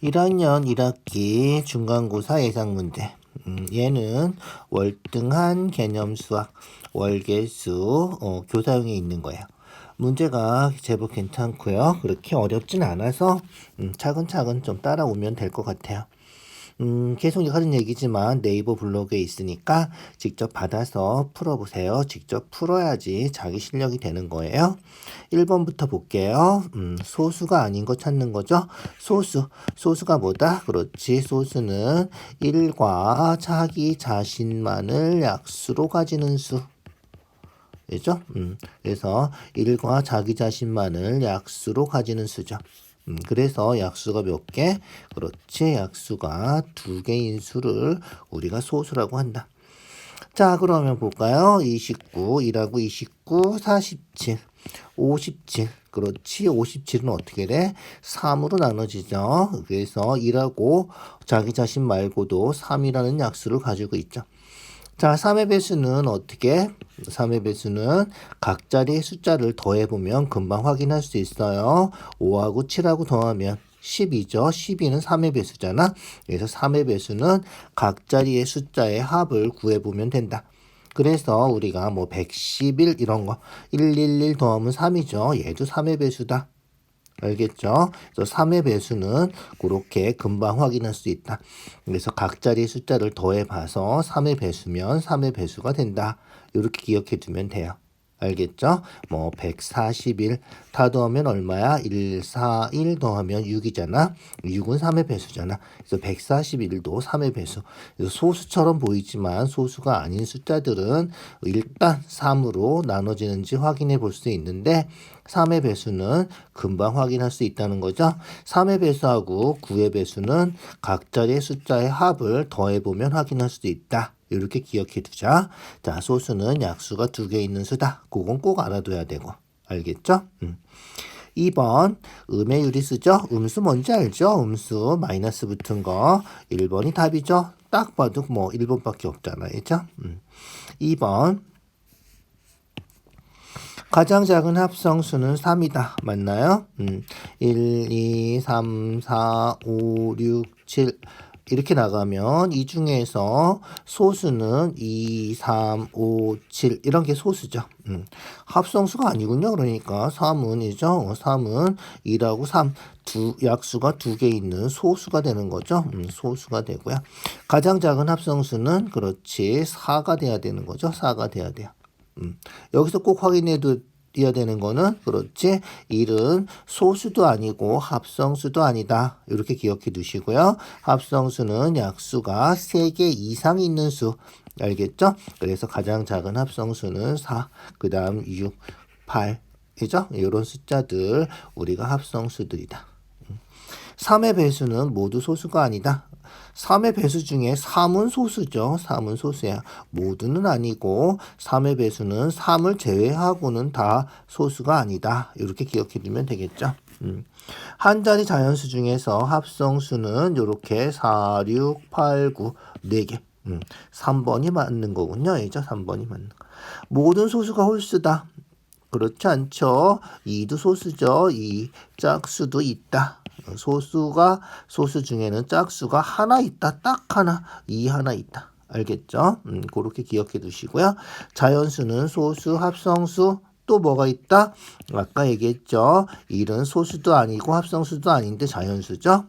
1학년 1학기 중간고사 예상문제. 얘는 월등한 개념 수학, 월계수, 교사용에 있는 거예요. 문제가 제법 괜찮고요. 그렇게 어렵진 않아서 차근차근 좀 따라오면 될 것 같아요. 계속 하는 얘기지만 네이버 블로그에 있으니까 직접 받아서 풀어보세요. 직접 풀어야지 자기 실력이 되는 거예요. 1번부터 볼게요. 소수가 아닌 거 찾는 거죠. 소수가 뭐다? 그렇지. 소수는 1과 자기 자신만을 약수로 가지는 수. 그죠? 그래서 1과 자기 자신만을 약수로 가지는 수죠. 그래서 약수가 몇 개? 그렇지. 약수가 2개인 수를 우리가 소수라고 한다. 자, 그러면 볼까요? 29, 1하고 29, 47, 57. 그렇지. 57은 어떻게 돼? 3으로 나눠지죠. 그래서 1하고 자기 자신 말고도 3이라는 약수를 가지고 있죠. 자, 3의 배수는 어떻게? 3의 배수는 각자리의 숫자를 더해보면 금방 확인할 수 있어요. 5하고 7하고 더하면 12죠. 12는 3의 배수잖아. 그래서 3의 배수는 각자리의 숫자의 합을 구해보면 된다. 그래서 우리가 뭐 111 이런 거 111 더하면 3이죠. 얘도 3의 배수다. 알겠죠? 그래서 3의 배수는 그렇게 금방 확인할 수 있다. 그래서 각자리 숫자를 더해봐서 3의 배수면 3의 배수가 된다. 이렇게 기억해 두면 돼요. 알겠죠? 뭐 141 다 더하면 얼마야? 141 더하면 6이잖아. 6은 3의 배수잖아. 그래서 141도 3의 배수. 그래서 소수처럼 보이지만 소수가 아닌 숫자들은 일단 3으로 나눠지는지 확인해 볼 수 있는데 3의 배수는 금방 확인할 수 있다는 거죠. 3의 배수하고 9의 배수는 각자리의 숫자의 합을 더해보면 확인할 수 있다. 이렇게 기억해 두자. 자, 소수는 약수가 2개 있는 수다. 그건 꼭 알아둬야 되고. 알겠죠? 2번 음의 유리 쓰죠. 음수 뭔지 알죠? 음수 마이너스 붙은 거 1번이 답이죠. 딱 봐도 뭐 1번밖에 없잖아요. 그죠? 2번 가장 작은 합성수는 3이다. 맞나요? 1, 2, 3, 4, 5, 6, 7 이렇게 나가면 이 중에서 소수는 2, 3, 5, 7 이런 게 소수죠. 합성수가 아니군요. 그러니까 3은이죠. 3은 2하고 3 약수가 2개 있는 소수가 되는 거죠. 소수가 되고요. 가장 작은 합성수는 그렇지 4가 돼야 되는 거죠. 4가 돼야 돼요. 여기서 꼭 확인해둬야 되는 거는 그렇지 1은 소수도 아니고 합성수도 아니다. 이렇게 기억해 두시고요. 합성수는 약수가 3개 이상 있는 수. 알겠죠? 그래서 가장 작은 합성수는 4, 그 다음 6, 8 이죠? 이런 숫자들 우리가 합성수들이다. 3의 배수는 모두 소수가 아니다. 3의 배수 중에 3은 소수죠. 3은 소수야. 모두는 아니고 3의 배수는 3을 제외하고는 다 소수가 아니다. 이렇게 기억해 두면 되겠죠. 한 자리 자연수 중에서 합성수는 이렇게 4, 6, 8, 9, 4개. 3번이 맞는 거군요. 이죠? 3번이 맞는 거. 모든 소수가 홀수다. 그렇지 않죠. 2도 소수죠. 2 짝수도 있다. 소수 중에는 짝수가 하나 있다. 딱 하나. 2 하나 있다. 알겠죠? 그렇게 기억해 두시고요. 자연수는 소수, 합성수, 또 뭐가 있다? 아까 얘기했죠. 1은 소수도 아니고 합성수도 아닌데 자연수죠.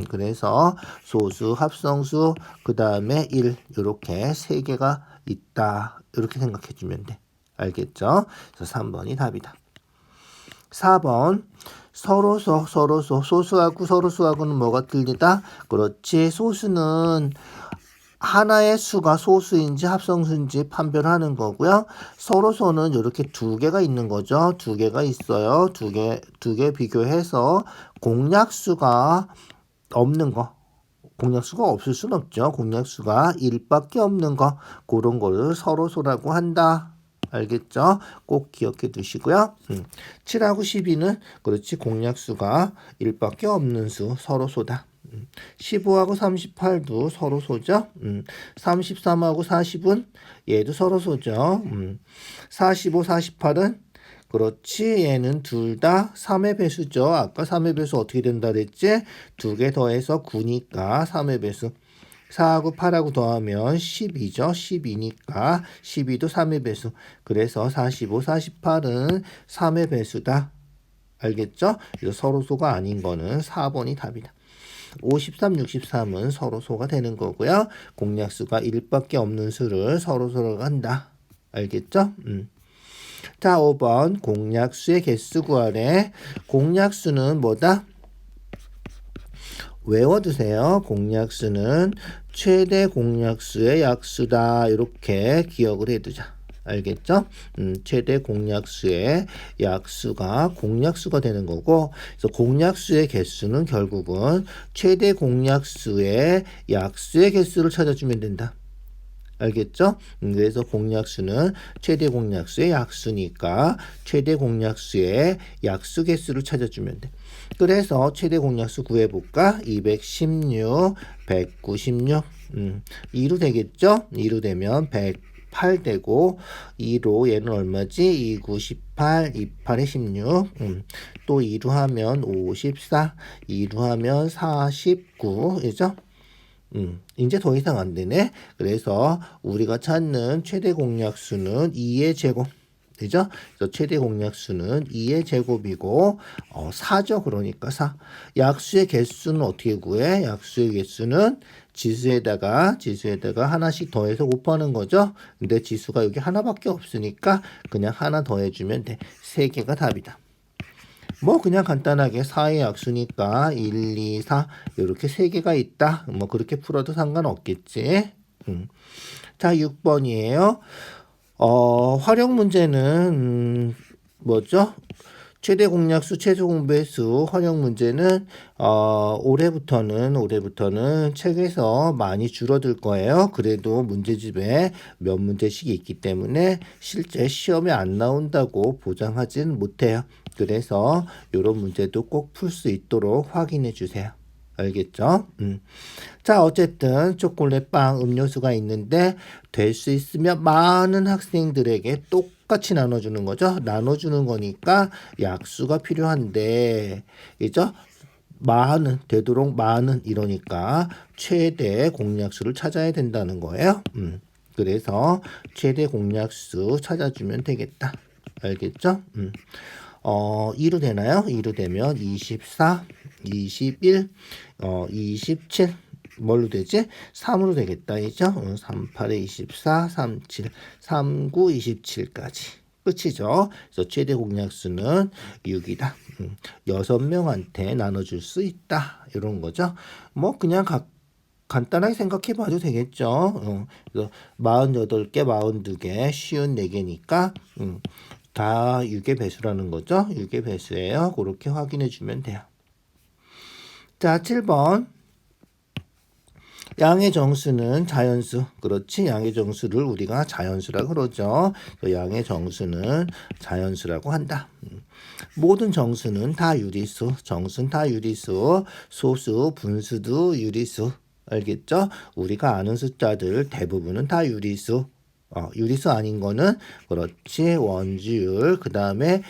그래서 소수, 합성수, 그 다음에 1 이렇게 3개가 있다. 이렇게 생각해 주면 돼. 알겠죠? 그래서 3번이 답이다. 4번 소수하고 서로수하고는 뭐가 틀리다? 그렇지. 소수는 하나의 수가 소수인지 합성수인지 판별하는 거고요. 서로소는 이렇게 2개가 있는 거죠. 2개가 있어요. 두 개 비교해서 공약수가 없는 거. 공약수가 없을 순 없죠. 공약수가 1밖에 없는 거. 그런 거를 서로소라고 한다. 알겠죠? 꼭 기억해 두시고요. 7하고 12는 그렇지 공약수가 1밖에 없는 수 서로소다. 15하고 38도 서로소죠. 33하고 40은 얘도 서로소죠. 45, 48은 그렇지. 얘는 둘 다 3의 배수죠. 아까 3의 배수 어떻게 된다 그랬지? 두 개 더해서 9니까 3의 배수. 4하고 8하고 더하면 12죠. 12니까 12도 3의 배수. 그래서 45, 48은 3의 배수다. 알겠죠? 그래서 서로소가 아닌 거는 4번이 답이다. 53, 63은 서로소가 되는 거고요. 공약수가 1밖에 없는 수를 서로소로 한다. 알겠죠? 자, 5번 공약수의 개수 구하래. 공약수는 뭐다? 외워두세요. 공약수는 최대 공약수의 약수다. 이렇게 기억을 해두자. 알겠죠? 최대 공약수의 약수가 공약수가 되는 거고, 그래서 공약수의 개수는 결국은 최대 공약수의 약수의 개수를 찾아주면 된다. 알겠죠? 그래서 공약수는 최대 공약수의 약수니까 최대 공약수의 약수 개수를 찾아주면 돼. 그래서 최대 공약수 구해볼까? 216, 196. 2로 되겠죠? 2로 되면 108 되고 2로 얘는 얼마지? 2, 9, 18, 28에 16. 또 2로 하면 54, 2로 하면 49. 그죠? 이제 더 이상 안 되네. 그래서 우리가 찾는 최대 공약수는 2의 제곱. 되죠? 그래서 최대 공약수는 2의 제곱이고 4죠. 그러니까 4. 약수의 개수는 어떻게 구해? 약수의 개수는 지수에다가 하나씩 더해서 곱하는 거죠. 근데 지수가 여기 하나밖에 없으니까 그냥 하나 더해주면 돼. 3개가 답이다. 뭐 그냥 간단하게 4의 약수니까 1, 2, 4 이렇게 3개가 있다. 뭐 그렇게 풀어도 상관없겠지. 자, 6번이에요. 활용 문제는 뭐죠? 최대 공약수, 최소 공배수 활용 문제는 올해부터는 책에서 많이 줄어들 거예요. 그래도 문제집에 몇 문제씩 있기 때문에 실제 시험에 안 나온다고 보장하진 못해요. 그래서 이런 문제도 꼭 풀 수 있도록 확인해 주세요. 알겠죠? 자, 어쨌든 초콜릿빵 음료수가 있는데 될 수 있으면 많은 학생들에게 똑같이 나눠주는 거죠. 나눠주는 거니까 약수가 필요한데, 그죠? 되도록 많은 이러니까 최대 공약수를 찾아야 된다는 거예요. 그래서 최대 공약수 찾아주면 되겠다. 알겠죠? 2로 되나요? 2로 되면 24, 21, 27 뭘로 되지? 3으로 되겠다. 이죠? 3, 8에 24, 37, 3, 9, 27까지. 끝이죠. 그래서 최대 공약수는 6이다. 6명한테 나눠줄 수 있다. 이런 거죠. 뭐 그냥 간단하게 생각해 봐도 되겠죠. 그래서 48개, 42개, 쉬운 4개니까 다 6의 배수라는 거죠. 6의 배수예요. 그렇게 확인해 주면 돼요. 자, 7번. 양의 정수는 자연수. 그렇지. 양의 정수를 우리가 자연수라고 그러죠. 양의 정수는 자연수라고 한다. 모든 정수는 다 유리수. 정수는 다 유리수. 소수, 분수도 유리수. 알겠죠? 우리가 아는 숫자들 대부분은 다 유리수. 유리수 아닌 거는 그렇지. 원주율. 그 다음에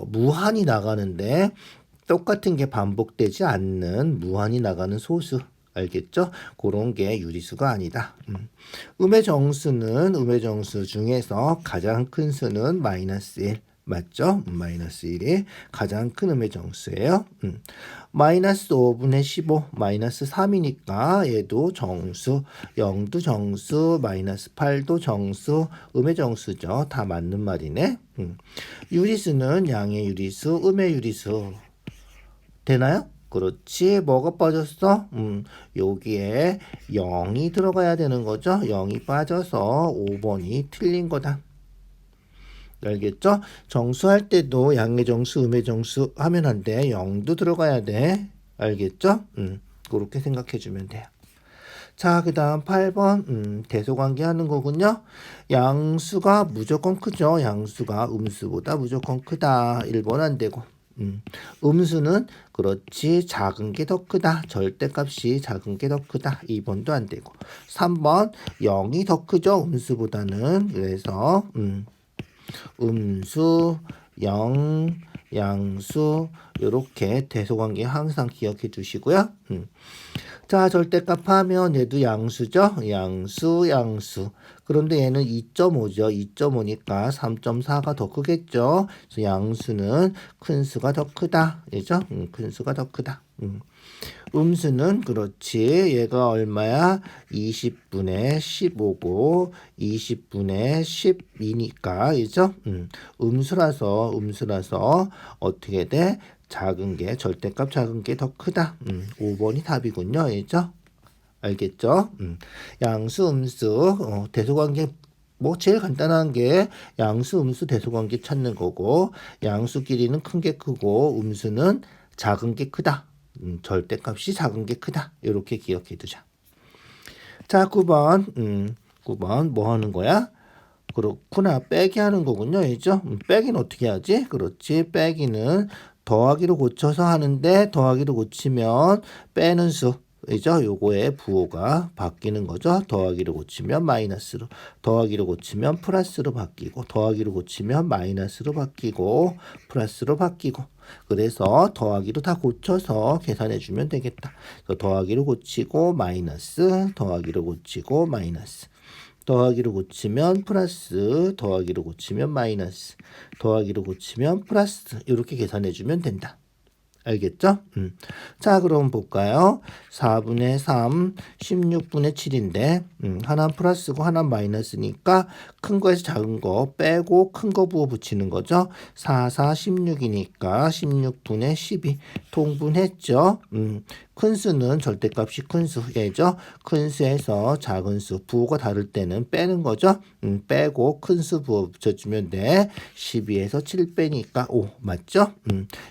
무한히 나가는데 똑같은 게 반복되지 않는 무한히 나가는 소수. 알겠죠? 그런 게 유리수가 아니다. 음의 정수 중에서 가장 큰 수는 마이너스 1. 맞죠? 마이너스 1이 가장 큰 음의 정수예요. 마이너스 5분의 15, 마이너스 3이니까 얘도 정수, 0도 정수, 마이너스 8도 정수, 음의 정수죠. 다 맞는 말이네. 유리수는 양의 유리수, 음의 유리수. 되나요? 그렇지. 뭐가 빠졌어? 여기에 0이 들어가야 되는 거죠. 0이 빠져서 5번이 틀린 거다. 알겠죠? 정수할 때도 양의 정수, 음의 정수 하면 안 돼. 0도 들어가야 돼. 알겠죠? 그렇게 생각해 주면 돼요. 자, 그 다음 8번 대소관계 하는 거군요. 양수가 무조건 크죠. 양수가 음수보다 무조건 크다. 1번 안 되고. 음수는 그렇지 작은 게 더 크다. 절대값이 작은 게 더 크다. 2번도 안 되고. 3번 0이 더 크죠. 음수보다는. 그래서 음수, 영, 양수 이렇게 대소관계 항상 기억해 주시고요. 자, 절대값 하면 얘도 양수죠. 양수. 그런데 얘는 2.5죠. 2.5니까 3.4가 더 크겠죠. 그래서 양수는 큰 수가 더 크다. 그죠? 큰 수가 더 크다. 음수는 그렇지. 얘가 얼마야? 20분의 15고 20분의 12니까. 그죠? 음수라서 어떻게 돼? 작은 게 절대값 작은 게 더 크다. 5번이 답이군요. 알죠? 알겠죠? 양수, 음수, 대소관계 뭐 제일 간단한 게 양수, 음수, 대소관계 찾는 거고 양수끼리는 큰 게 크고 음수는 작은 게 크다. 절대값이 작은 게 크다. 이렇게 기억해 두자. 자, 9번 뭐 하는 거야? 그렇구나. 빼기 하는 거군요. 알죠? 빼기는 어떻게 하지? 그렇지. 빼기는 더하기로 고쳐서 하는데 더하기로 고치면 빼는 수. 그죠? 요거의 부호가 바뀌는 거죠. 더하기로 고치면 마이너스로, 더하기로 고치면 플러스로 바뀌고, 더하기로 고치면 마이너스로 바뀌고, 플러스로 바뀌고. 그래서 더하기로 다 고쳐서 계산해 주면 되겠다. 그래서 더하기로 고치고 마이너스, 더하기로 고치고 마이너스. 더하기로 고치면 플러스, 더하기로 고치면 마이너스, 더하기로 고치면 플러스 이렇게 계산해 주면 된다. 알겠죠? 자, 그럼 볼까요? 4분의 3, 16분의 7인데 하나는 플러스고 하나는 마이너스니까 큰 거에서 작은 거 빼고 큰 거 부호 붙이는 거죠. 4, 16이니까 16분의 12 통분했죠. 큰 수는 절대값이 큰 수, 얘죠. 큰 수에서 작은 수, 부호가 다를 때는 빼는 거죠. 빼고 큰 수 부호 붙여주면 돼. 12에서 7 빼니까 5, 맞죠?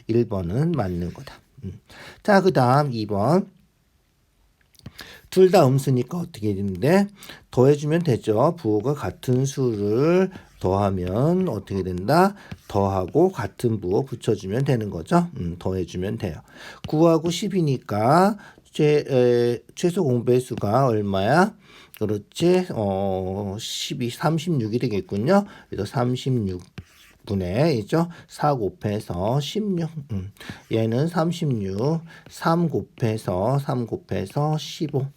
1번은 맞는 거다. 자, 그 다음 2번. 둘 다 음수니까 어떻게 되는데? 더해주면 되죠. 부호가 같은 수를 더하면 어떻게 된다? 더하고 같은 부호 붙여주면 되는 거죠. 더해주면 돼요. 9하고 10이니까 최소 공배수가 얼마야? 그렇지. 12, 36이 되겠군요. 그래서 36. 분의 이죠. 4 곱해서 16. 얘는 36. 3 곱해서 15.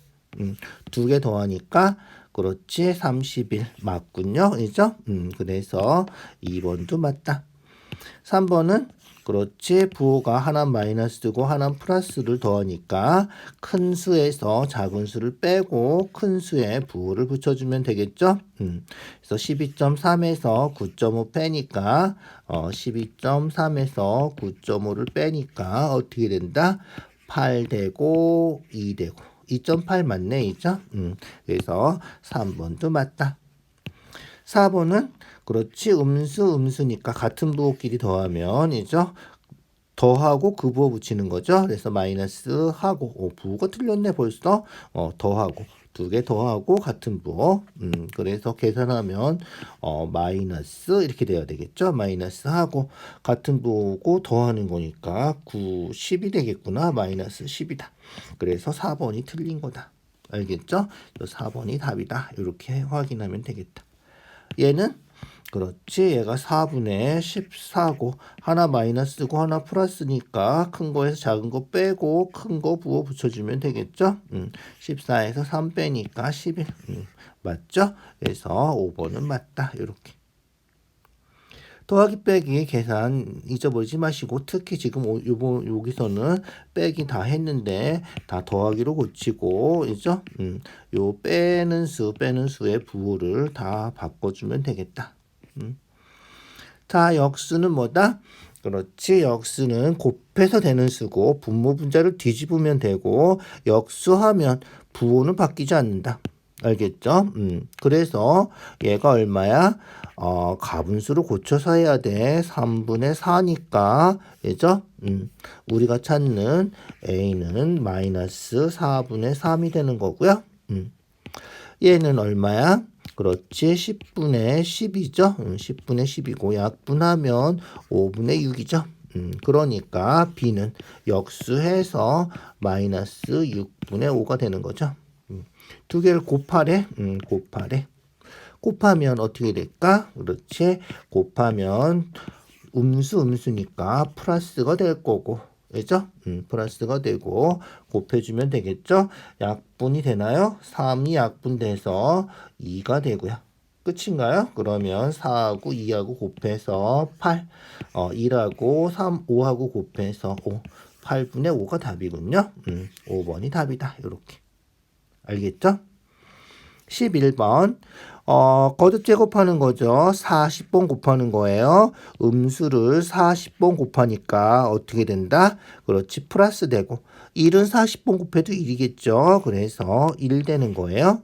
두 개 더하니까 그렇지 31 맞군요. 그죠? 그래서 2번도 맞다. 3번은 그렇지 부호가 하나 마이너스고 하나 플러스를 더하니까 큰 수에서 작은 수를 빼고 큰 수에 부호를 붙여주면 되겠죠. 그래서 12.3에서 9.5 빼니까 12.3에서 9.5를 빼니까 어떻게 된다? 8 되고 2 되고 2.8 맞네. 이죠? 그래서 3번도 맞다. 4번은 그렇지 음수니까 같은 부호끼리 더하면 이죠. 더하고 그 부호 붙이는 거죠. 그래서 마이너스 하고 부호가 틀렸네 벌써. 더하고 두 개 더하고 같은 부호. 그래서 계산하면 마이너스 이렇게 돼야 되겠죠. 마이너스 하고 같은 부호고 더하는 거니까 9, 10이 되겠구나. 마이너스 10이다. 그래서 4번이 틀린 거다. 알겠죠? 4번이 답이다. 이렇게 확인하면 되겠다. 얘는 그렇지 얘가 4분의 14고 하나 마이너스고 하나 플러스니까 큰 거에서 작은 거 빼고 큰 거 부호 붙여주면 되겠죠. 14에서 3 빼니까 11 맞죠? 그래서 5번은 맞다. 이렇게 더하기 빼기 계산 잊어버리지 마시고 특히 지금 여기서는 빼기 다 했는데 다 더하기로 고치고 있죠? 요 빼는 수의 부호를 다 바꿔주면 되겠다. 자, 역수는 뭐다? 그렇지. 역수는 곱해서 되는 수고 분모 분자를 뒤집으면 되고 역수하면 부호는 바뀌지 않는다. 알겠죠? 그래서 얘가 얼마야? 가분수로 고쳐서 해야 돼. 3분의 4니까 그죠? 우리가 찾는 A는 마이너스 4분의 3이 되는 거고요. 얘는 얼마야? 그렇지. 10분의 10이죠. 10분의 10이고 약분하면 5분의 6이죠. 그러니까 B는 역수해서 마이너스 6분의 5가 되는 거죠. 두 개를 곱하래. 곱하래. 곱하면 어떻게 될까? 그렇지. 곱하면 음수니까 플러스가 될 거고. 그죠? 플러스가 되고 곱해주면 되겠죠? 약분이 되나요? 3이 약분돼서 2가 되고요. 끝인가요? 그러면 4하고 2하고 곱해서 8, 1하고 3, 5하고 곱해서 5, 8분의 5가 답이군요. 5번이 답이다. 이렇게. 알겠죠? 11번. 거듭 제곱하는 거죠. 40번 곱하는 거예요. 음수를 40번 곱하니까 어떻게 된다? 그렇지. 플러스 되고. 1은 40번 곱해도 1이겠죠. 그래서 1 되는 거예요.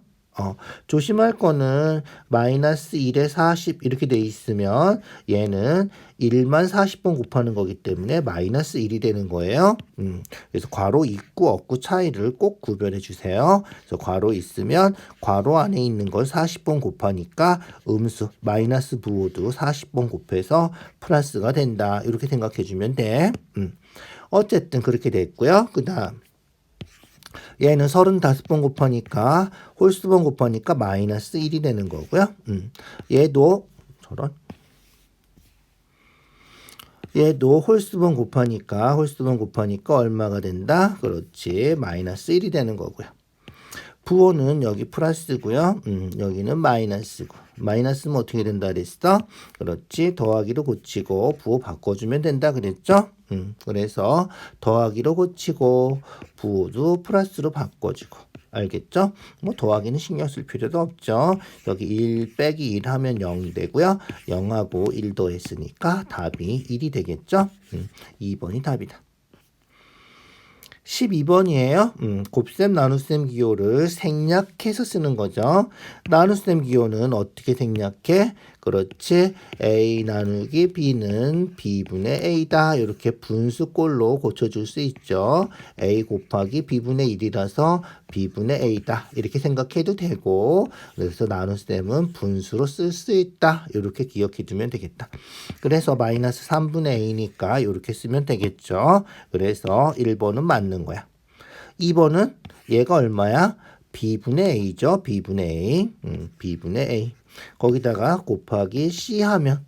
조심할 거는 마이너스 1에 40 이렇게 돼 있으면 얘는 1만 40번 곱하는 거기 때문에 마이너스 1이 되는 거예요. 그래서 괄호 있고 없고 차이를 꼭 구별해 주세요. 그래서 괄호 있으면 괄호 안에 있는 걸 40번 곱하니까 음수 마이너스 부호도 40번 곱해서 플러스가 된다. 이렇게 생각해 주면 돼. 어쨌든 그렇게 됐고요. 그 다음 얘는 35번 곱하니까 홀수번 곱하니까 마이너스 1이 되는 거고요. 얘도 홀수번 곱하니까 얼마가 된다? 그렇지. 마이너스 1이 되는 거고요. 부호는 여기 플러스고요. 여기는 마이너스고. 마이너스면 어떻게 된다 그랬어? 그렇지. 더하기로 고치고 부호 바꿔주면 된다 그랬죠? 그래서 더하기로 고치고 부호도 플러스로 바꿔주고. 알겠죠? 뭐 더하기는 신경 쓸 필요도 없죠. 여기 1 빼기 1 하면 0이 되고요. 0하고 1 더했으니까 답이 1이 되겠죠? 2번이 답이다. 12번이에요. 곱셈 나눗셈 기호를 생략해서 쓰는 거죠. 나눗셈 기호는 어떻게 생략해? 그렇지. A 나누기 B는 B분의 A다. 이렇게 분수꼴로 고쳐줄 수 있죠. A 곱하기 B분의 1이라서 B분의 A다. 이렇게 생각해도 되고 그래서 나눗셈은 분수로 쓸 수 있다. 이렇게 기억해 두면 되겠다. 그래서 마이너스 3분의 A니까 이렇게 쓰면 되겠죠. 그래서 1번은 맞는 거야. 2번은 얘가 얼마야? B분의 A죠. B분의 A. B분의 A. 거기다가 곱하기 C 하면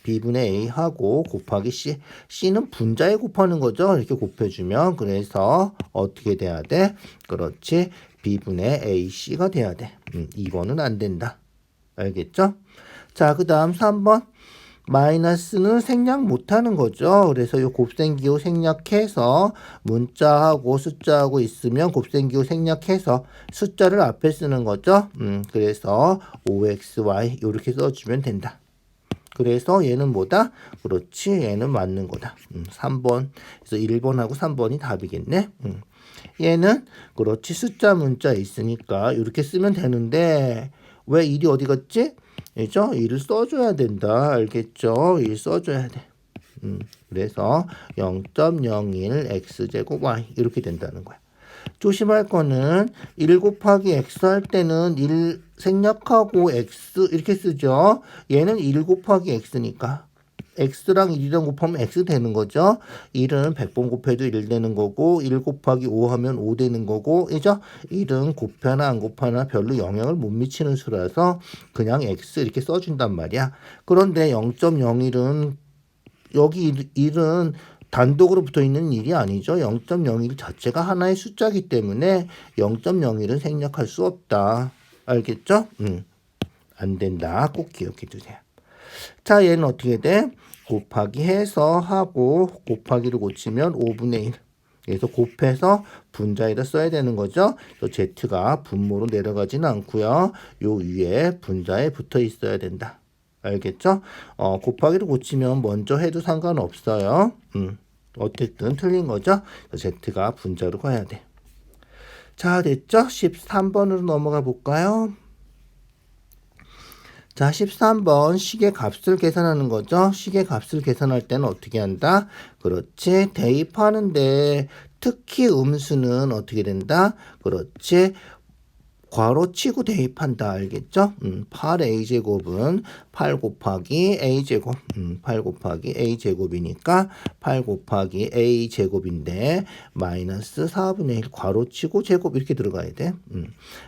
B분의 A 하고 곱하기 C. C는 분자에 곱하는 거죠. 이렇게 곱해주면. 그래서 어떻게 돼야 돼? 그렇지. B분의 AC가 돼야 돼. 2번은 안 된다. 알겠죠? 자, 그 다음 3번. 마이너스는 생략 못하는 거죠. 그래서 이 곱셈기호 생략해서 문자하고 숫자하고 있으면 곱셈기호 생략해서 숫자를 앞에 쓰는 거죠. 그래서 5xy 이렇게 써주면 된다. 그래서 얘는 뭐다? 그렇지. 얘는 맞는 거다. 3번. 그래서 1번하고 3번이 답이겠네. 얘는 그렇지. 숫자 문자 있으니까 이렇게 쓰면 되는데 왜 1이 어디 갔지? 그죠? 1을 써줘야 된다. 알겠죠? 1 써줘야 돼. 그래서 0.01 x제곱 y 이렇게 된다는 거야. 조심할 거는 1 곱하기 x 할 때는 1 생략하고 x 이렇게 쓰죠. 얘는 1 곱하기 x니까 x랑 1이랑 곱하면 x 되는 거죠. 1은 100번 곱해도 1 되는 거고 1 곱하기 5 하면 5 되는 거고 그죠? 1은 곱하나 안 곱하나 별로 영향을 못 미치는 수라서 그냥 x 이렇게 써준단 말이야. 그런데 0.01은 여기 1은 단독으로 붙어있는 일이 아니죠. 0.01 자체가 하나의 숫자이기 때문에 0.01은 생략할 수 없다. 알겠죠? 안 된다. 꼭 기억해 두세요. 자, 얘는 어떻게 돼? 곱하기 해서 하고 곱하기를 고치면 5분의 1. 그래서 곱해서 분자에다 써야 되는 거죠. 또 z가 분모로 내려가지는 않고요. 요 위에 분자에 붙어 있어야 된다. 알겠죠? 곱하기를 고치면 먼저 해도 상관없어요. 어쨌든 틀린 거죠. z가 분자로 가야 돼. 자, 됐죠? 13번으로 넘어가 볼까요? 자, 13번 식의 값을 계산하는 거죠. 식의 값을 계산할 때는 어떻게 한다? 그렇지. 대입하는데 특히 음수는 어떻게 된다? 그렇지. 괄호치고 대입한다. 알겠죠? 8a제곱은 8 곱하기 a제곱 8 곱하기 a제곱이니까 8 곱하기 a제곱인데 마이너스 4분의 1 괄호치고 제곱 이렇게 들어가야 돼.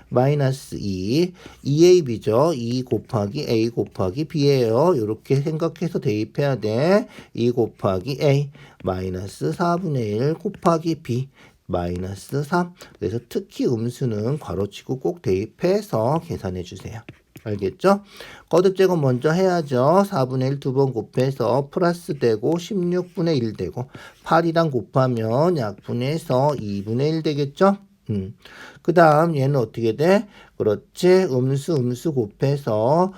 마이너스 2ab죠. 2 곱하기 a 곱하기 b예요. 이렇게 생각해서 대입해야 돼. 2 곱하기 a 마이너스 4분의 1 곱하기 b 마이너스 3. 그래서 특히 음수는 괄호치고 꼭 대입해서 계산해 주세요. 알겠죠? 거듭 제곱 먼저 해야죠. 4분의 1 두 번 곱해서 플러스 되고 16분의 1 되고 8이랑 곱하면 약분해서 2분의 1 되겠죠? 그 다음 얘는 어떻게 돼? 그렇지. 음수 곱해서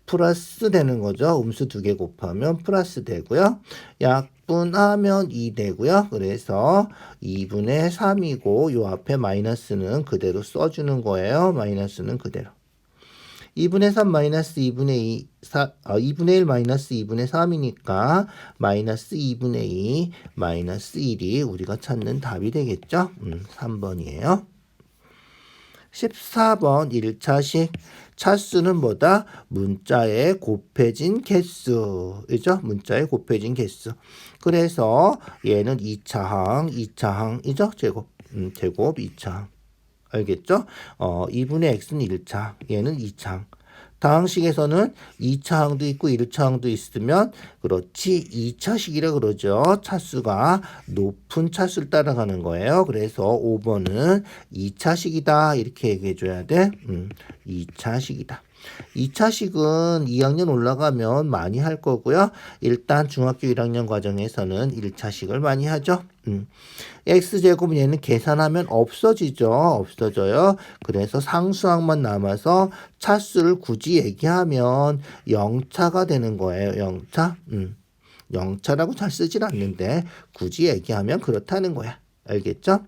플러스 되는 거죠. 음수 두 개 곱하면 플러스 되고요. 약분하면 2 되고요. 그래서 2분의 3이고 요 앞에 마이너스는 그대로 써주는 거예요. 마이너스는 그대로. 2분의 3 마이너스 2분의 2분의 1 마이너스 2분의 3이니까 마이너스 2분의 2 마이너스 1이 우리가 찾는 답이 되겠죠. 3번이에요. 14번 1차식. 차수는 뭐다? 문자의 곱해진 개수이죠. 문자의 곱해진 개수. 그래서 얘는 2차항이죠. 제곱 2차항. 알겠죠? 2분의 x는 1차, 얘는 2차항. 다항식에서는 2차항도 있고 1차항도 있으면 그렇지 2차식이라 그러죠. 차수가 높은 차수를 따라가는 거예요. 그래서 5번은 2차식이다 이렇게 얘기해 줘야 돼. 2차식이다. 2차식은 2학년 올라가면 많이 할 거고요. 일단 중학교 1학년 과정에서는 1차식을 많이 하죠. x제곱은 얘는 계산하면 없어져요. 그래서 상수항만 남아서 차수를 굳이 얘기하면 0차가 되는 거예요. 0차. 0차라고 잘 쓰질 않는데 굳이 얘기하면 그렇다는 거야. 알겠죠?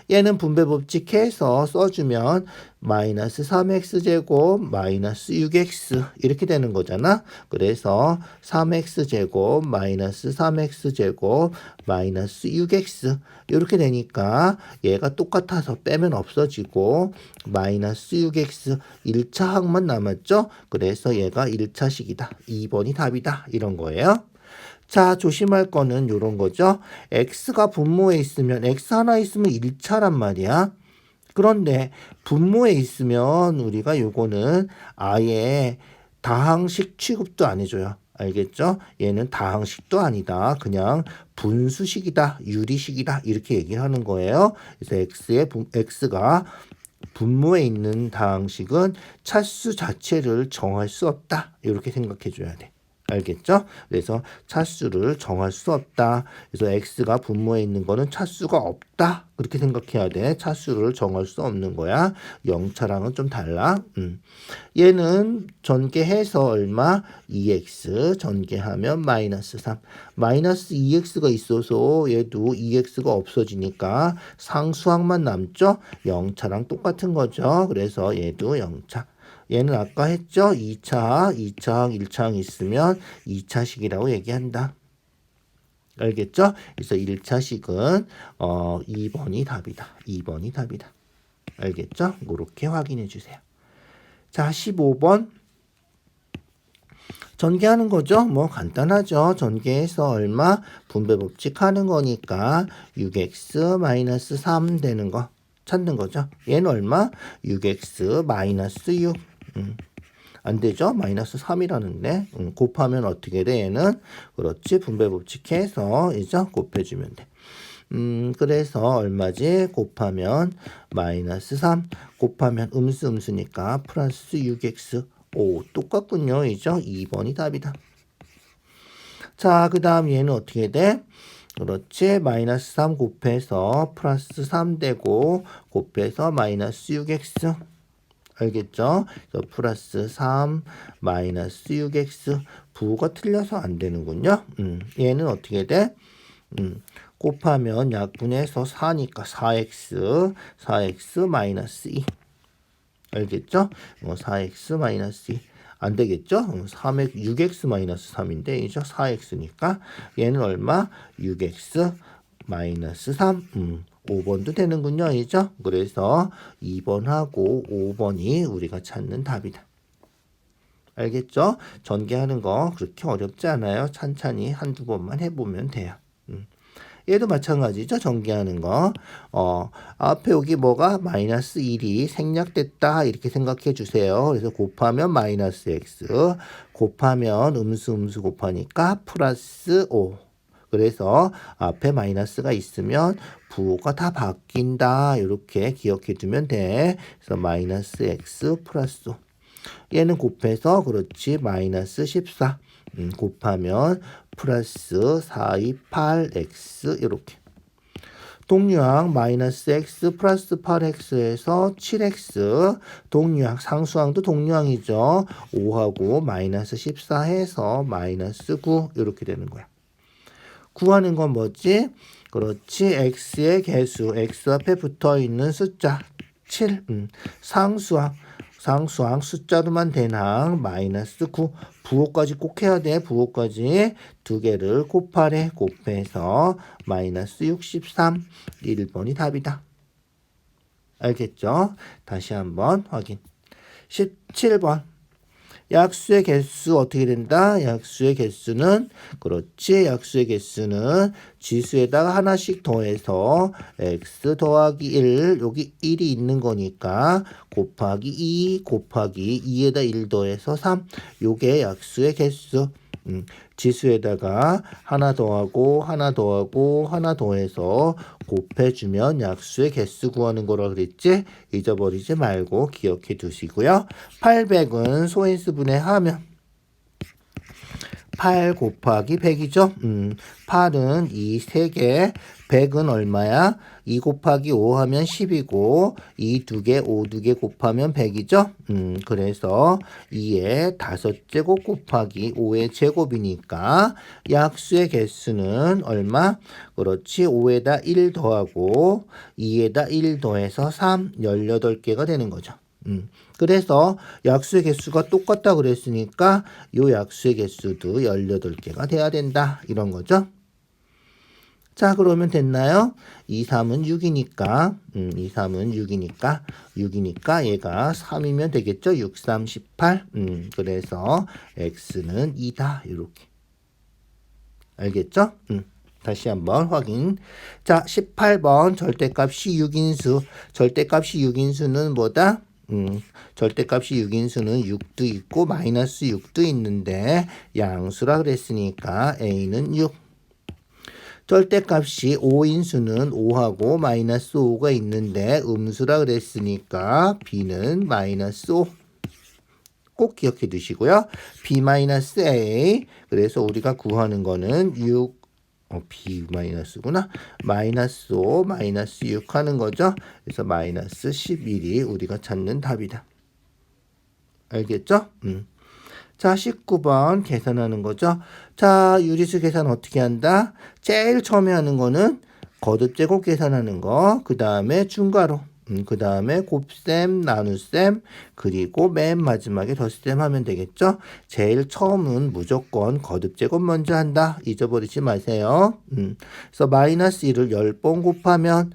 얘는 분배 법칙 해서 써주면 마이너스 3x제곱 마이너스 6x 이렇게 되는 거잖아. 그래서 3x제곱 마이너스 3x제곱 마이너스 6x 이렇게 되니까 얘가 똑같아서 빼면 없어지고 마이너스 6x 1차 항만 남았죠. 그래서 얘가 1차식이다. 2번이 답이다. 이런 거예요. 자, 조심할 거는 요런 거죠. x가 분모에 있으면 x 하나 있으면 1차란 말이야. 그런데 분모에 있으면 우리가 요거는 아예 다항식 취급도 안 해줘요. 알겠죠? 얘는 다항식도 아니다. 그냥 분수식이다. 유리식이다. 이렇게 얘기를 하는 거예요. 그래서 x가 분모에 있는 다항식은 차수 자체를 정할 수 없다. 이렇게 생각해 줘야 돼. 알겠죠? 그래서 차수를 정할 수 없다. 그래서 x가 분모에 있는 거는 차수가 없다. 그렇게 생각해야 돼. 차수를 정할 수 없는 거야. 0차랑은 좀 달라. 얘는 전개해서 얼마? 2x 전개하면 마이너스 3. 마이너스 2x가 있어서 얘도 2x가 없어지니까 상수항만 남죠? 0차랑 똑같은 거죠. 그래서 얘도 0차. 얘는 아까 했죠? 2차항, 1차항 있으면 2차식이라고 얘기한다. 알겠죠? 그래서 1차식은 2번이 답이다. 2번이 답이다. 알겠죠? 그렇게 확인해 주세요. 자, 15번. 전개하는 거죠. 뭐 간단하죠. 전개해서 얼마? 분배 법칙 하는 거니까 6x-3 되는 거 찾는 거죠. 얘는 얼마? 6x-6. 안 되죠? 마이너스 3이라는데 곱하면 어떻게 돼? 얘는 그렇지 분배 법칙 해서 이제 곱해주면 돼. 그래서 얼마지? 곱하면 마이너스 3 곱하면 음수니까 플러스 6x. 오, 똑같군요. 이죠? 2번이 답이다. 자, 그 다음 얘는 어떻게 돼? 그렇지. 마이너스 3 곱해서 플러스 3 되고 곱해서 마이너스 6x. 알겠죠? 그래서 플러스 3 마이너스 6x 부호가 틀려서 안 되는군요. 얘는 어떻게 돼? 곱하면 약분해서 4니까 4x 마이너스 2. 알겠죠? 4x 마이너스 2. 안 되겠죠? 6x 마이너스 3인데 이죠? 4x니까 얘는 얼마? 6x 마이너스 3. 5번도 되는군요. 이죠? 그래서 2번하고 5번이 우리가 찾는 답이다. 알겠죠? 전개하는 거 그렇게 어렵지 않아요. 찬찬히 한두 번만 해보면 돼요. 얘도 마찬가지죠. 전개하는 거. 앞에 여기 뭐가 마이너스 1이 생략됐다 이렇게 생각해 주세요. 그래서 곱하면 마이너스 x, 곱하면 음수 곱하니까 플러스 5. 그래서 앞에 마이너스가 있으면 부호가 다 바뀐다. 이렇게 기억해 두면 돼. 그래서 마이너스 x 플러스 5. 얘는 곱해서 그렇지 마이너스 14 곱하면 플러스 428x 이렇게 동류항 마이너스 x 플러스 8x에서 7x 동류항 상수항도 동류항이죠. 5하고 마이너스 14 해서 마이너스 9 이렇게 되는 거야. 구하는 건 뭐지? 그렇지 x의 개수 x 앞에 붙어있는 숫자 7 상수항 숫자로만 된 항 마이너스 9 부호까지 꼭 해야 돼. 부호까지 두 개를 곱하래. 곱해서 마이너스 63 1번이 답이다. 알겠죠? 다시 한번 확인. 17번 약수의 개수 어떻게 된다? 약수의 개수는 그렇지. 약수의 개수는 지수에다가 하나씩 더해서 x 더하기 1 여기 1이 있는 거니까 곱하기 2 곱하기 2에다 1 더해서 3 요게 약수의 개수. 지수에다가 하나 더하고 하나 더하고 하나 더해서 곱해주면 약수의 개수 구하는 거라 그랬지? 잊어버리지 말고 기억해 두시고요. 800은 소인수분해 하면 8 곱하기 100이죠? 8은 이 3개, 100은 얼마야? 2 곱하기 5 하면 10이고 2 2개, 5 2개 곱하면 100이죠? 그래서 2의 5제곱 곱하기 5의 제곱이니까 약수의 개수는 얼마? 그렇지. 5에다 1 더하고 2에다 1 더해서 3, 18개가 되는 거죠. 그래서 약수의 개수가 똑같다 그랬으니까 요 약수의 개수도 18개가 돼야 된다. 이런 거죠. 자, 그러면 됐나요? 2, 3은 6이니까 2, 3은 6이니까 얘가 3이면 되겠죠? 6, 3, 18 그래서 x는 2다. 이렇게 알겠죠? 다시 한번 확인. 자, 18번 절대값이 6인수. 절대값이 6인수는 뭐다? 절대값이 6인수는 6도 있고 마이너스 6도 있는데 양수라 그랬으니까 a는 6. 절대값이 5인수는 5하고 마이너스 5가 있는데 음수라 그랬으니까 b는 마이너스 5. 꼭 기억해 두시고요. b-a 그래서 우리가 구하는 거는 6 b-구나. 마이너스 5, 마이너스 6 하는 거죠. 그래서 마이너스 11이 우리가 찾는 답이다. 알겠죠? 자, 19번 계산하는 거죠. 자, 유리수 계산 어떻게 한다? 제일 처음에 하는 거는 거듭제곱 계산하는 거. 그 다음에 중괄호. 그 다음에 곱셈, 나눗셈, 그리고 맨 마지막에 덧셈 하면 되겠죠? 제일 처음은 무조건 거듭제곱 먼저 한다. 잊어버리지 마세요. 그래서 마이너스 1을 10번 곱하면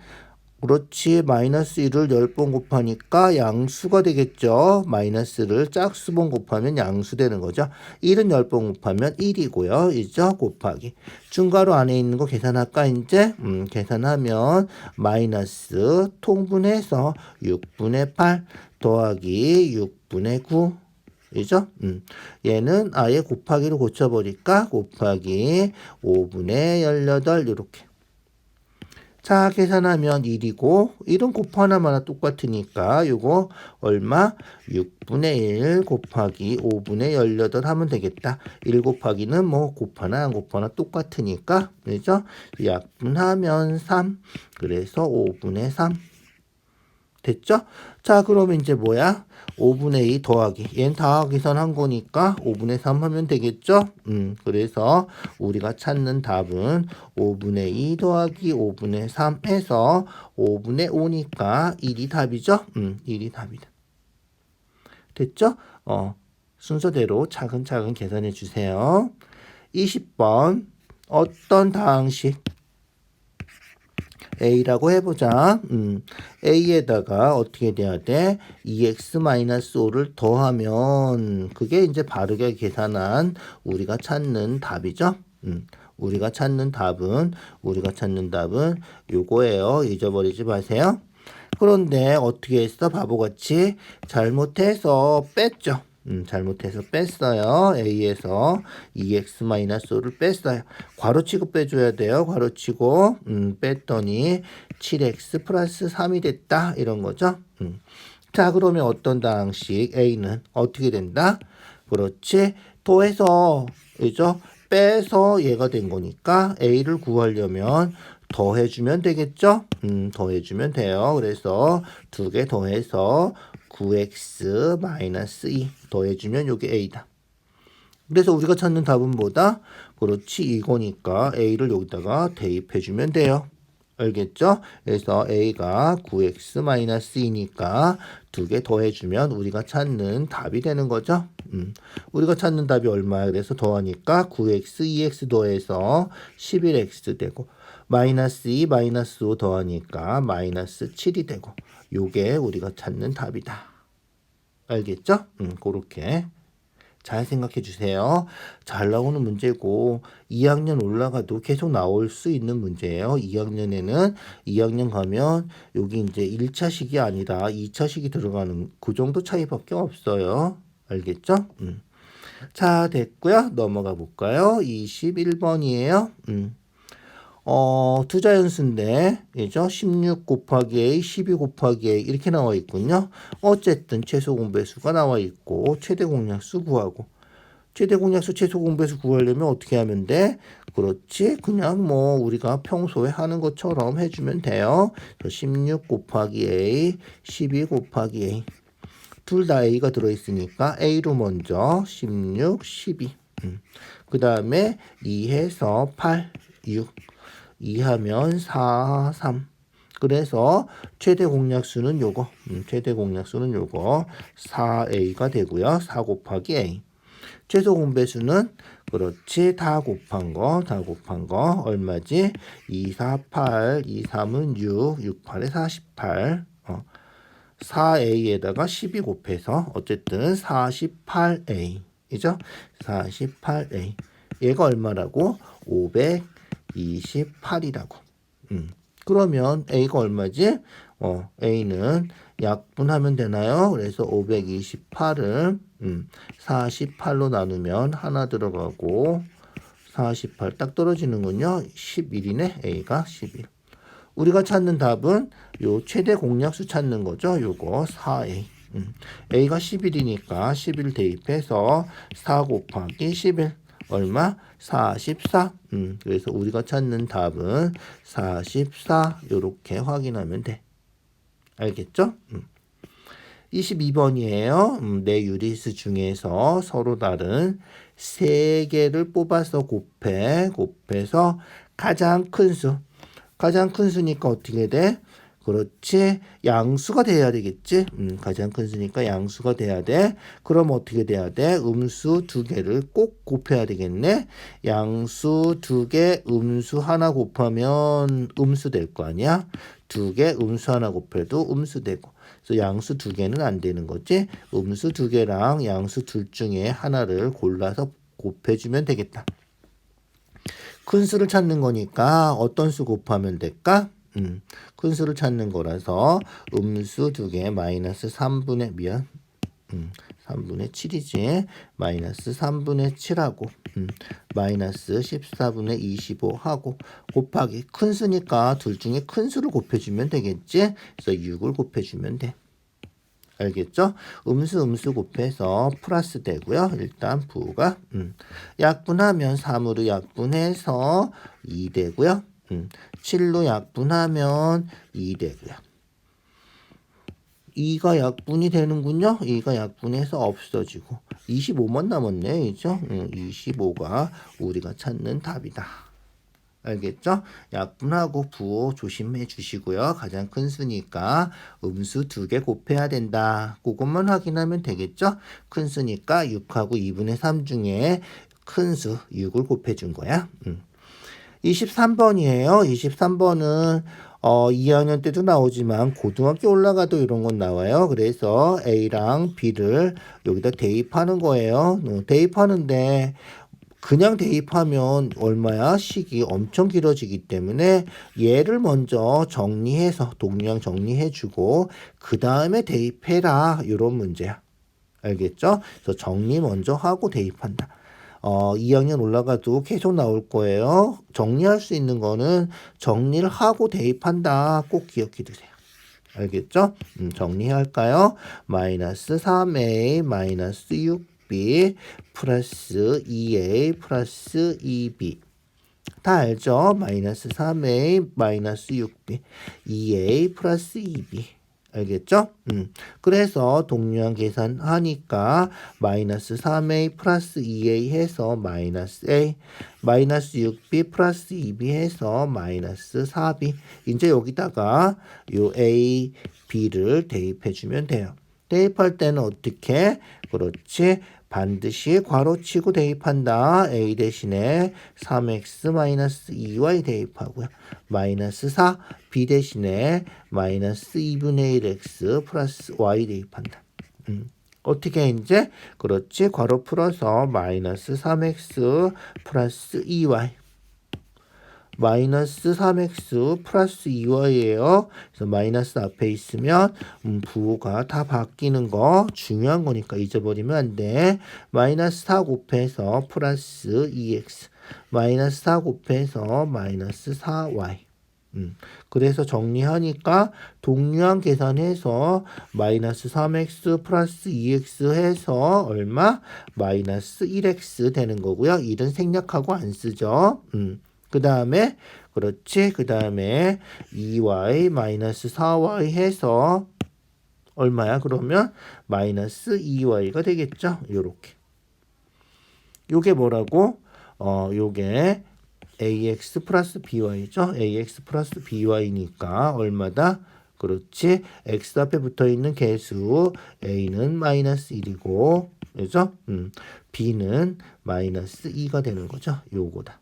그렇지. 마이너스 1을 10번 곱하니까 양수가 되겠죠. 마이너스를 짝수번 곱하면 양수 되는 거죠. 1은 10번 곱하면 1이고요. 이죠? 곱하기. 중괄호 안에 있는 거 계산할까 이제? 계산하면 마이너스 통분해서 6분의 8 더하기 6분의 9 이죠? 얘는 아예 곱하기로 고쳐버릴까? 곱하기 5분의 18 이렇게. 자, 계산하면 1이고 1은 곱하 하나마다 똑같으니까 요거 얼마? 6분의 1 곱하기 5분의 18 하면 되겠다. 1 곱하기는 뭐 곱하나 안 곱하나 똑같으니까 그죠? 약분하면 3 그래서 5분의 3 됐죠? 자, 그러면 이제 뭐야? 5분의 2 더하기. 얘는 다 계산한 거니까 5분의 3 하면 되겠죠? 그래서 우리가 찾는 답은 5분의 2 더하기 5분의 3 해서 5분의 5니까 1이 답이죠? 1이 답이다. 됐죠? 순서대로 차근차근 계산해 주세요. 20번 어떤 다항식 A라고 해보자. A에다가 어떻게 돼야 돼? 2x-5를 더하면 그게 이제 바르게 계산한 우리가 찾는 답이죠. 우리가 찾는 답은 요거예요. 잊어버리지 마세요. 그런데 어떻게 했어? 바보같이 잘못해서 뺐죠. 잘못해서 뺐어요. A에서 2x-5를 뺐어요. 괄호치고 빼줘야 돼요. 괄호치고 뺐더니 7x 플러스 3이 됐다. 이런 거죠. 자, 그러면 어떤 방식? A는 어떻게 된다? 그렇지. 더해서, 그죠? 빼서 얘가 된 거니까 A를 구하려면 더해주면 되겠죠? 더해주면 돼요. 그래서 두 개 더해서 9x-2 더해주면 요게 A다. 그래서 우리가 찾는 답은 뭐다? 그렇지, 이거니까 A를 여기다가 대입해주면 돼요. 알겠죠? 그래서 A가 9x-2니까 두 개 더해주면 우리가 찾는 답이 되는 거죠. 우리가 찾는 답이 얼마야? 그래서 더하니까 9x, 2x 더해서 11x 되고 마이너스 2, 마이너스 5 더하니까 마이너스 7이 되고 요게 우리가 찾는 답이다. 알겠죠? 그렇게 잘 생각해 주세요. 잘 나오는 문제고 2학년 올라가도 계속 나올 수 있는 문제예요. 2학년 가면 여기 이제 1차식이 아니라 2차식이 들어가는 그 정도 차이밖에 없어요. 알겠죠? 자, 됐고요. 넘어가 볼까요? 21번이에요. 투자연수인데, 그죠? 16 곱하기 A, 12 곱하기 A 이렇게 나와 있군요. 어쨌든 최소 공배수가 나와 있고 최대 공약수 구하고 최대 공약수 최소 공배수 구하려면 어떻게 하면 돼? 그렇지. 그냥 뭐 우리가 평소에 하는 것처럼 해주면 돼요. 16 곱하기 A, 12 곱하기 A 둘 다 A가 들어있으니까 A로 먼저 16, 12 그 다음에 2해서 8, 6 2하면 4, 3 그래서 최대 공약수는 요거 4A가 되고요. 4 곱하기 A 최소 공배수는 그렇지 다 곱한 거 얼마지? 2, 4, 8 2, 3은 6 6, 8에 48 4A에다가 12 곱해서 어쨌든 48A 이죠? 48A 얘가 얼마라고? 528이라고. 그러면 A가 얼마지? A는 약분하면 되나요? 그래서 528을 48로 나누면 하나 들어가고 48 딱 떨어지는군요. 11이네. A가 11. 우리가 찾는 답은 요 최대 공약수 찾는 거죠. 요거 4A. A가 11이니까 11 대입해서 4 곱하기 11. 얼마? 44. 그래서 우리가 찾는 답은 44. 요렇게 확인하면 돼. 알겠죠? 22번이에요. 네 유리수 중에서 서로 다른 세 개를 뽑아서 곱해서 가장 큰 수니까 어떻게 돼? 그렇지. 양수가 돼야 되겠지. 가장 큰 수니까 양수가 돼야 돼. 그럼 어떻게 돼야 돼? 음수 두 개를 꼭 곱해야 되겠네. 양수 두 개, 음수 하나 곱하면 음수 될 거 아니야? 두 개, 음수 하나 곱해도 음수 되고. 그래서 양수 두 개는 안 되는 거지. 음수 두 개랑 양수 둘 중에 하나를 골라서 곱해주면 되겠다. 큰 수를 찾는 거니까 어떤 수 곱하면 될까? 큰 수를 찾는 거라서 음수 두 개 마이너스 3분의 7이지. 마이너스 3분의 7하고 마이너스 14분의 25하고 곱하기 큰 수니까 둘 중에 큰 수를 곱해주면 되겠지. 그래서 6을 곱해주면 돼. 알겠죠? 음수 곱해서 플러스 되고요. 일단 부가 약분하면 3으로 약분해서 2 되고요. 7로 약분하면 2 되고요. 2가 약분이 되는군요. 2가 약분해서 없어지고 25만 남았네. 그죠? 25가 우리가 찾는 답이다. 알겠죠? 약분하고 부호 조심해 주시고요. 가장 큰 수니까 음수 두 개 곱해야 된다. 그것만 확인하면 되겠죠? 큰 수니까 6하고 2분의 3 중에 큰 수 6을 곱해준 거야. 23번이에요. 23번은 2학년 때도 나오지만 고등학교 올라가도 이런 건 나와요. 그래서 A랑 B를 여기다 대입하는 거예요. 대입하는데 그냥 대입하면 얼마야? 식이 엄청 길어지기 때문에 얘를 먼저 정리해서 동량 정리해주고 그 다음에 대입해라. 이런 문제야. 알겠죠? 그래서 정리 먼저 하고 대입한다. 2학년 올라가도 계속 나올 거예요. 정리할 수 있는 거는 정리를 하고 대입한다. 꼭 기억해 두세요. 알겠죠? 정리할까요? 마이너스 3a 마이너스 6b 플러스 2a 플러스 2b 다 알죠? 마이너스 3a 마이너스 6b 2a 플러스 2b 알겠죠? 그래서 동류한 계산하니까 마이너스 3a 플러스 2a 해서 마이너스 a 마이너스 6b 플러스 2b 해서 마이너스 4b 이제 여기다가 요 a, b를 대입해주면 돼요. 대입할 때는 어떻게? 그렇지. 반드시 괄호치고 대입한다. a 대신에 3x 마이너스 2y 대입하고요. 마이너스 4 b 대신에 마이너스 2분의 1x 플러스 y 대입한다. 어떻게 이제? 그렇지. 괄호 풀어서 마이너스 3x 플러스 2y 마이너스 3x 플러스 2y예요. 그래서 마이너스 앞에 있으면 부호가 다 바뀌는 거 중요한 거니까 잊어버리면 안 돼. 마이너스 4 곱해서 플러스 2x 마이너스 4 곱해서 마이너스 4y 그래서 정리하니까 동류한 계산해서 마이너스 3x 플러스 2x 해서 얼마? 마이너스 1x 되는 거고요. 1은 생략하고 안 쓰죠. 그 다음에 그렇지. 그 다음에 2y 마이너스 4y 해서 얼마야? 그러면 마이너스 2y가 되겠죠. 요렇게. 요게 뭐라고? 요게 ax 플러스 by죠. ax 플러스 by니까 얼마다? 그렇지. x 앞에 붙어있는 개수 a는 마이너스 1이고 그죠? b는 마이너스 2가 되는 거죠. 요거다.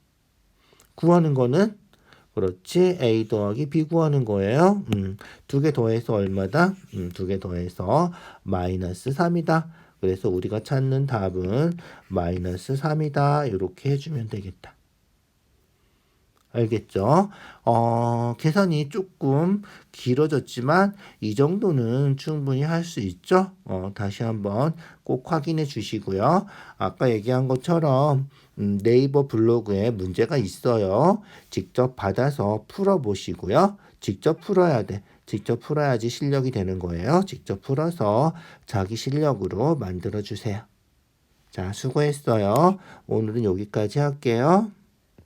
구하는 거는 그렇지. a 더하기 b 구하는 거예요. 두 개 더해서 얼마다? 두 개 더해서 마이너스 3이다. 그래서 우리가 찾는 답은 마이너스 3이다. 이렇게 해주면 되겠다. 알겠죠? 계산이 조금 길어졌지만 이 정도는 충분히 할 수 있죠? 다시 한번 꼭 확인해 주시고요. 아까 얘기한 것처럼 네이버 블로그에 문제가 있어요. 직접 받아서 풀어보시고요. 직접 풀어야 돼. 직접 풀어야지 실력이 되는 거예요. 직접 풀어서 자기 실력으로 만들어 주세요. 자, 수고했어요. 오늘은 여기까지 할게요.